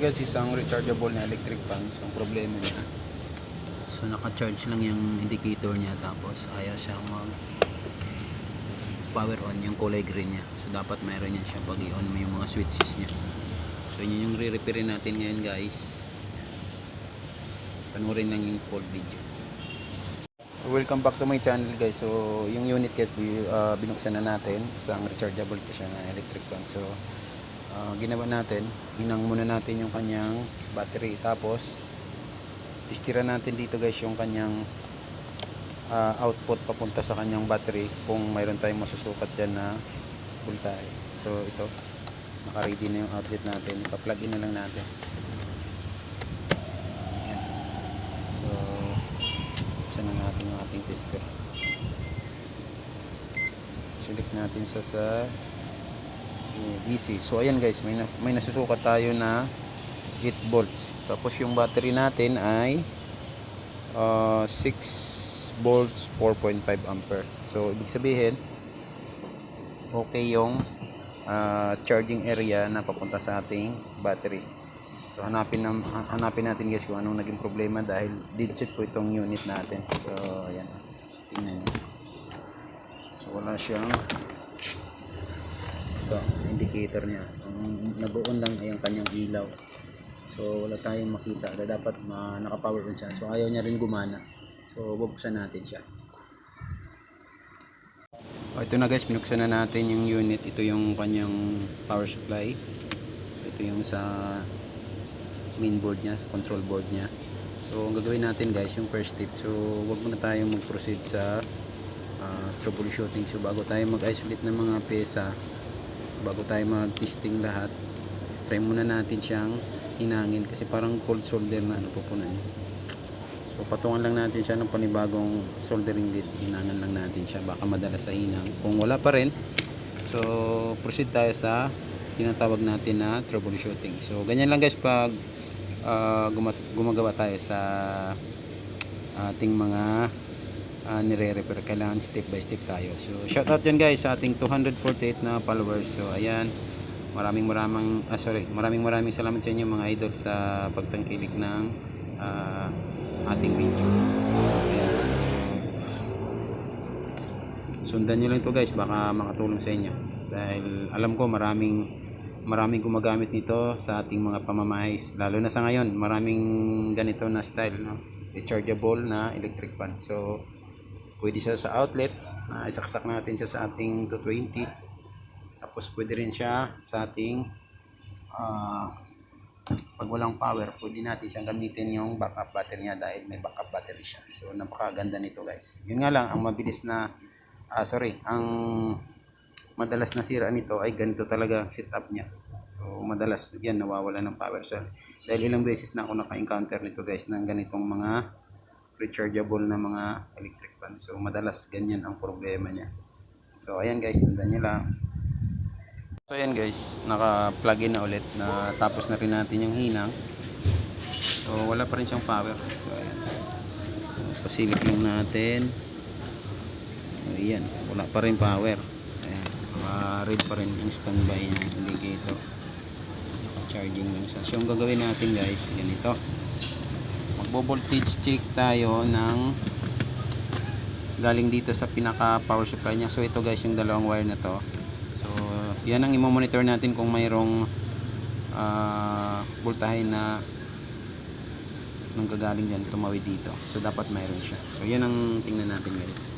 guys, isang rechargeable na electric fan. So, ang problema niya, so naka-charge lang yung indicator niya, tapos ayaw siyang mag power on yung kulay green niya. So dapat mayroon yan siya pag i-on mo yung mga switches niya. So yun yung re-repairin natin ngayon guys. Panoorin lang yung full video. Welcome back to my channel guys. So yung unit guys, binuksan na natin. Isang rechargeable ito siya na electric fan. So ginawa natin, hinang muna natin yung kanyang battery, tapos testira natin dito guys yung kanyang output papunta sa kanyang battery, kung mayroon tayong masusukat dyan na voltahe. So ito, naka-ready na yung outlet natin, ipa-plug in na lang natin. Ayan. So buksan na natin yung ating tester, select natin sa DC. So ayan guys, may nasusukat tayo na 8 volts. Tapos yung battery natin ay 6 volts 4.5 ampere. So ibig sabihin okay yung charging area na papunta sa ating battery. So hanapin natin guys kung anong naging problema, dahil dead set po itong unit natin. So ayan, tingnan niyo. So wala siyang ito, indicator niya. So nag-on lang ay ang kanyang ilaw. So wala tayong makita. Dapat naka-power on siya. So ayaw niya rin gumana. So bubuksan natin siya. Ito na guys, binuksan na natin yung unit. Ito yung kanyang power supply. So ito yung sa main board niya, control board niya. So ang gagawin natin guys, yung first step. So wag muna tayong mag-proceed sa troubleshooting. So bago tayo mag-isolate ng mga pyesa, bago tayo mag-testing lahat, try muna natin siyang hinangin, kasi parang cold solder na napupunan. So patungan lang natin siya ng panibagong soldering lead, hinangan lang natin siya, baka madala sa hinang. Kung wala pa rin, so proceed tayo sa tinatawag natin na troubleshooting. So ganyan lang guys pag gumagawa tayo sa ating mga nire-repair. Kailangan step by step tayo. So shout out dyan guys sa ating 248 na followers. So ayan, maraming salamat sa inyo mga idol sa pagtangkilik ng ating video. Ayan. Sundan nyo lang ito guys, baka makatulong sa inyo, dahil alam ko maraming gumagamit nito sa ating mga pamamahis, lalo na sa ngayon. Maraming ganito na style, no? Rechargeable na electric fan. So pwede siya sa outlet, isaksak natin siya sa ating 220. Tapos pwede rin siya sa ating pag walang power, pwede natin siyang gamitin yung backup battery niya, dahil may backup battery siya. So napakaganda nito guys. Yun nga lang, ang mabilis na ang madalas na sira nito ay ganito talaga setup niya. So madalas yan nawawala ng power cell, dahil ilang beses na ako naka-encounter nito guys ng ganitong mga rechargeable na mga electric fan. So madalas ganyan ang problema niya. So ayan guys, sundan nyo lang. So ayan guys, naka-plug in na ulit, na tapos na rin natin yung hinang. So wala pa rin siyang power. So ayan, pasilip lang natin. So ayan, wala pa rin power. Ayan, red pa rin yung standby niya, indicator. Charging lang siya. So yung gagawin natin guys, ganito, magbo-voltage check tayo ng galing dito sa pinaka power supply niya. So ito guys, yung dalawang wire na to. So yan ang i-monitor natin kung mayroong voltahe na nanggagaling dyan, tumawid dito. So dapat mayroon siya. So yan ang tingnan natin guys.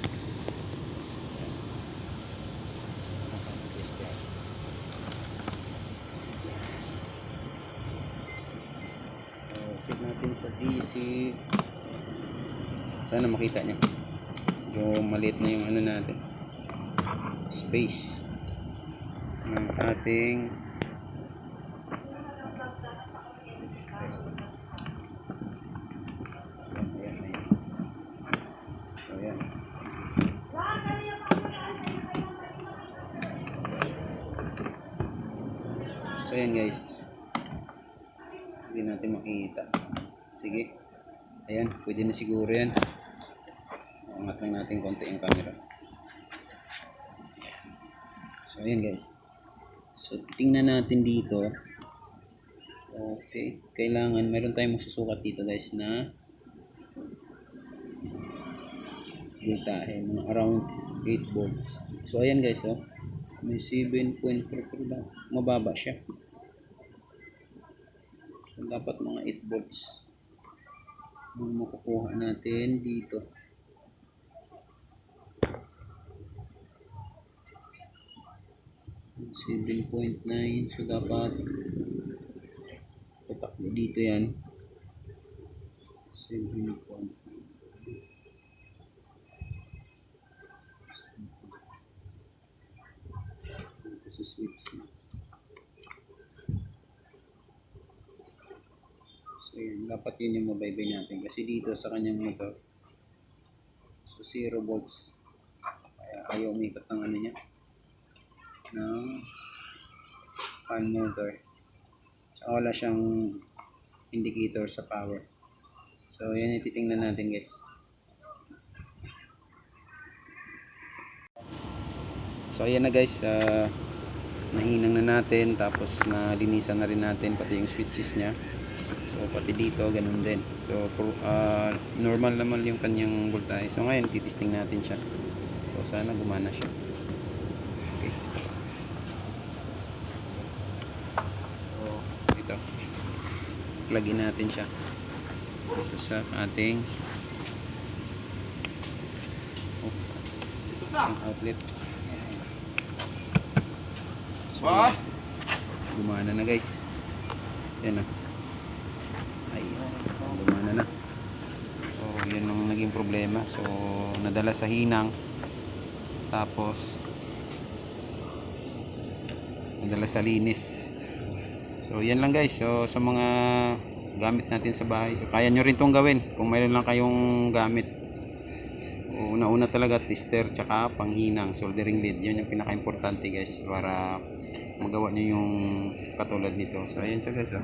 Set natin sa DC. Sana makita nyo. Medyo maliit na yung ano natin, space ng ating ayan. So ayan. So ayan guys, hindi natin makita. Sige, ayan, pwede na siguro yan. Angat lang natin konti yung camera. So ayan guys, so tingnan natin dito Okay, kailangan meron tayong magsusukat dito guys na voltahe, mga around 8 volts. So ayan guys, oh, may 7.4 ba? Mababa siya. So dapat mga 8 volts ang makukuha natin dito. Seven 7.9, so dapat tatakbo dito yan 7.9. Sa switch na. So yun, dapat yun yung mabaybay natin kasi dito sa kanyang motor, so 0 volts, kaya ayaw umikot ng ano niya, ng fan motor, tsaka wala siyang indicator sa power. So yan yung titingnan natin guys. So ayan na guys, nahinang na natin, tapos nalinisan na rin natin pati yung switches nya. So pati dito ganun din. So normal naman yung kanyang voltahe. So ngayon titisting natin siya. So sana gumana siya. Okay. So ito, plug in natin siya dito sa ating outlet. So, gumana na guys. Yan na. Ay, gumana na. So, yun ang naging problema. So, nadala sa hinang. Tapos, nadala sa linis. So, yan lang guys. So, sa mga gamit natin sa bahay. So, kaya nyo rin itong gawin. Kung mayroon lang kayong gamit. Una-una talaga, tester, tsaka panghinang, soldering lead. Yun yung pinaka-importante guys. Para magawa nyo yung katulad nito. So ayan siya guys, oh.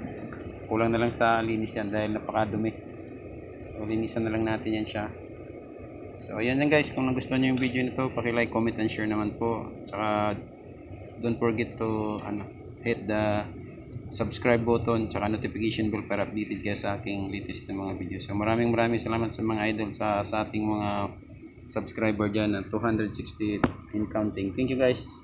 Kulang na lang sa linis yan dahil napakadumi. So linisan na lang natin yan siya. So ayan lang guys, kung nagustuhan nyo yung video nito, paki-like, comment, and share naman po. Tsaka don't forget to hit the subscribe button tsaka notification bell para updated kayo sa aking latest na mga video. So maraming salamat sa mga idol sa ating mga subscriber dyan, 260 in counting. Thank you guys.